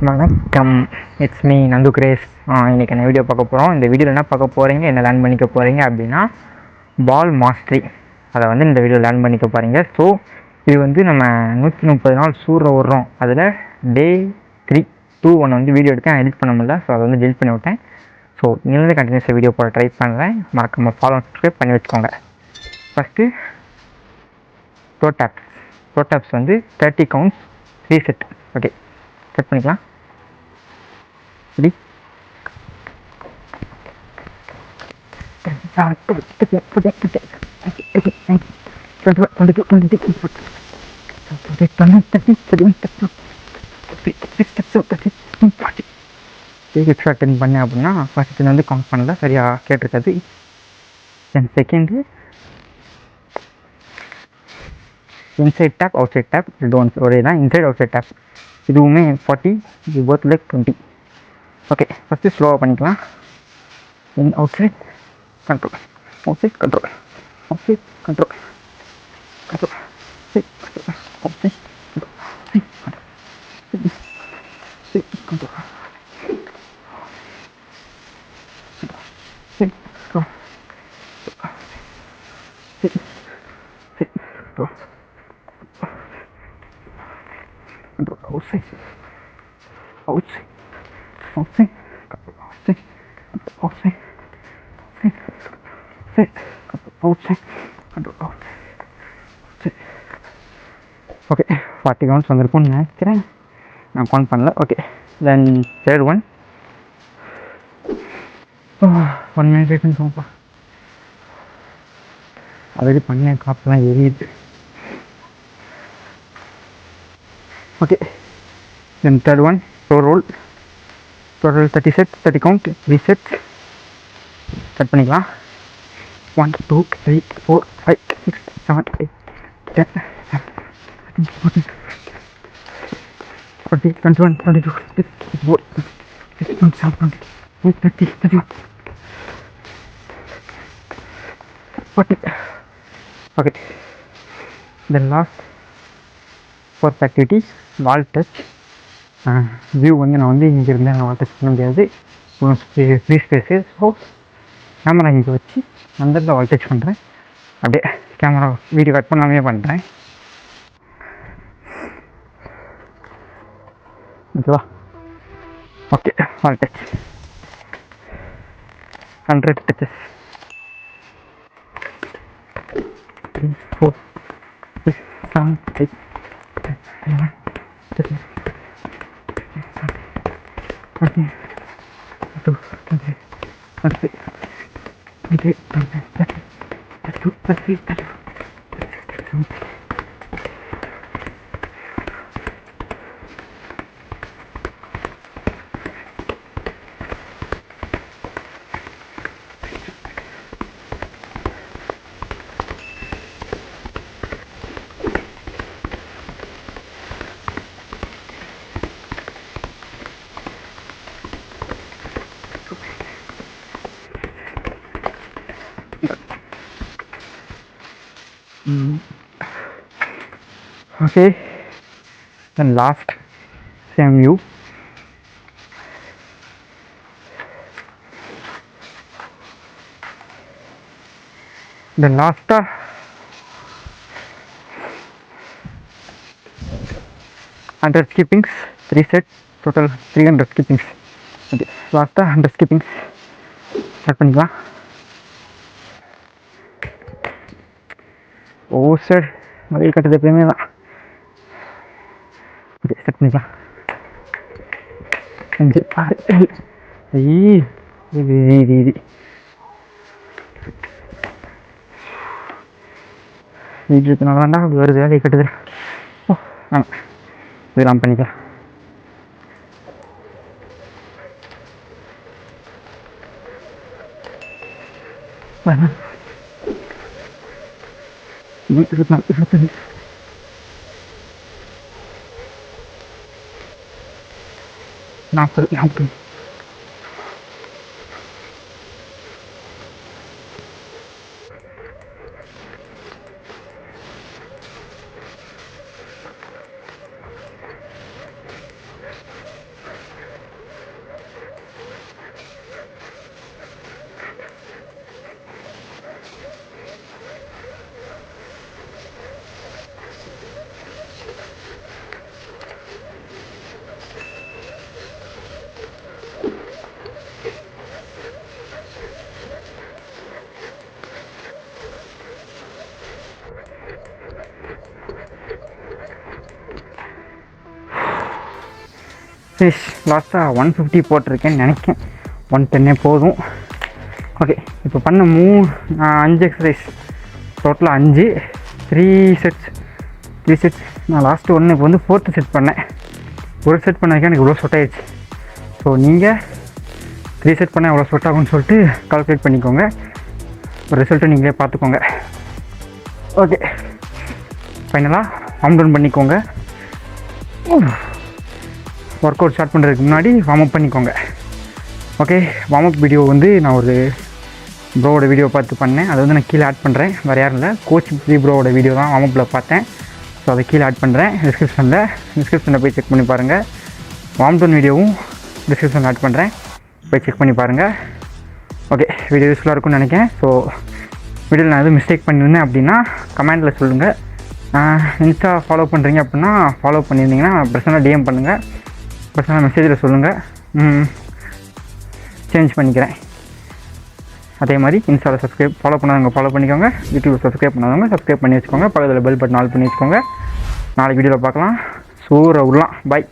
வணக்கம், it's me Nandu grace. இன்றைக்கி என்ன வீடியோ பார்க்க போகிறோம். இந்த வீடியோவில் என்ன பார்க்க போகிறீங்க, என்ன லேர்ன் பண்ணிக்க போகிறீங்க அப்படின்னா பால் மாஸ்டரி. அதை வந்து இந்த வீடியோ லேர்ன் பண்ணிக்க போகிறீங்க. ஸோ இது வந்து நம்ம 130 நாள் சூற விட்றோம். அதில் டே 3 ஒன்று வந்து வீடியோ எடுத்து எடிட் பண்ண முடியல. ஸோ அதை வந்து டெலிட் பண்ணி விட்டேன். ஸோ இன்னும் கண்டினியூஸாக வீடியோ போட ட்ரை பண்ணுறேன். மறக்காம ஃபாலோ சப்ஸ்கிரைப் பண்ணி வச்சுக்கோங்க. ஃபஸ்ட்டு ப்ரோ டேப்ஸ் வந்து 30 கவுண்ட்ஸ் 3 செட். ஓகே, செட் பண்ணிக்கலாம். Ready? எக்ஸ்ட்ரா டென் பண்ணேன் அப்படின்னா ஃபஸ்ட்டு வந்து கவுண்ட் பண்ணல, சரியாக கேட்டிருக்காது. Then second inside tap outside tap இது ஒன்று ஒரே தான். இன்சைட் அவுட் சைட் டேப் இதுவுமே 40, இது போத் லைக் 20. ஓகே, ஃபஸ்ட்டு ஸ்லோவாக பண்ணிக்கலாம். In outside control, outside control, outside control, control side control, outside control, side control, side control, side control, control outside, outside, outside control, outside, outside, side control, outside control, outside. Okay, 40 counts வந்திருக்கும்னு நினைக்கிறேன். நான் count பண்ணல. Okay, then third one 1 minute wait பண்ணிக்கோங்கப்பா. Already பண்ண காப்பெல்லாம் எரியுது. Okay, then third one role. Total 30 set, 30 count 3 set. Start பண்ணிக்கலாம். 1 2 3 4 5 6 7 8 10 11 12 13 21 22 24 27 28 30 31 40. Okay, the last fourth activity wall touch. View வந்து நான் வந்து இங்கே இருந்து நான் டச் பண்ண முடியாது, ஃப்ரீ ஸ்பேஸு. ஸோ கேமரா இங்கே வச்சு அந்த இடத்துல வால் டச் பண்ணுறேன். அப்படியே கேமரா வீடியோ கட் பண்ணாமே பண்ணுறேன். ஓகேவா? ஓகே, வால் touch 100 duchess. 3 4 6 7 8 9 10 11 12 13 14 15 16 17 18 19 20 21 22 23 24 Okay, then last same view. Then last 100 skippings, 3 sets, total 300 skippings. Okay, last 100 skippings. Start பண்ணிக்கலாம். சார் மதில் கட்டுறது எப்பயுமே தான். ஓகே, ஸ்டார்ட் பண்ணிக்கலாம். 5 6 7 இது வீட்டுனால தான்டா அப்படி வருது, வேலையை கட்டுது. ஓ ஆமாம், இதெல்லாம் பண்ணிக்கலாம். வீட்டு 24 25 40 40. ஃபினிஷ். லாஸ்ட்டாக 150 போட்டிருக்கேன்னு நினைக்கிறேன். 110 போதும். ஓகே, இப்போ பண்ண 5 எக்ஸசைஸ், டோட்டலாக 5, 3 செட்ஸ். நான் லாஸ்ட்டு ஒன்று இப்போ வந்து 4th செட் பண்ணேன். ஒரு செட் பண்ணதுக்கே எனக்கு இவ்வளோ சொட் ஆயிடுச்சு. ஸோ நீங்கள் 3 செட் பண்ணால் எவ்வளோ சொட் ஆகும்னு சொல்லிட்டு கால்குலேட் பண்ணிக்கோங்க. ஒரு ரிசல்ட்டை நீங்களே பார்த்துக்கோங்க. ஓகே, ஃபைனலாக வார்ம் டவுன் பண்ணிக்கோங்க. ஒர்க் அவுட் ஸ்டார்ட் பண்ணுறதுக்கு முன்னாடி வார்ம் அப் பண்ணிக்கோங்க. ஓகே, வார்ம் அப் வீடியோ வந்து நான் ஒரு ப்ரோவோட வீடியோ பார்த்து பண்ணேன். அதை வந்து நான் கீழே ஆட் பண்ணுறேன். வேறு யாரும் இல்லை, கோச் ப்ரோவோட வீடியோ தான் வார்ம் அப்பில் பார்த்தேன். ஸோ அதை கீழே ஆட் பண்ணுறேன் டிஸ்கிரிப்ஷனில் போய் செக் பண்ணி பாருங்கள். வார்ம் டவுன் வீடியோவும் டிஸ்கிரிப்ஷனில் ஆட் பண்ணுறேன், போய் செக் பண்ணி பாருங்கள். ஓகே, வீடியோ யூஸ்ஃபுல்லாக இருக்கும்னு நினைக்கிறேன். ஸோ வீடியோவில் நான் எதுவும் மிஸ்டேக் பண்ணியிருந்தேன் அப்படின்னா கமெண்டில் சொல்லுங்கள். இன்ஸ்டா ஃபாலோ பண்ணுறீங்க அப்படின்னா ஃபாலோ பண்ணியிருந்தீங்கன்னா பர்சனலாக டிஎம் பண்ணுங்கள், பர்சனலாக மெசேஜில் சொல்லுங்கள், சேஞ்ச் பண்ணிக்கிறேன். அதே மாதிரி இன்ஸ்டாவில் ஃபாலோ பண்ணாதவங்க ஃபாலோ பண்ணிக்கோங்க, யூடியூப் சப்ஸ்கிரைப் பண்ணாதவங்க சப்ஸ்கிரைப் பண்ணி வச்சுக்கோங்க, பக்கத்தில் பெல் பட்டன் ஆல் பண்ணி வச்சுக்கோங்க. நாளைக்கு வீடியோவில் பார்க்கலாம். சூற உள்ளலாம். பாய்.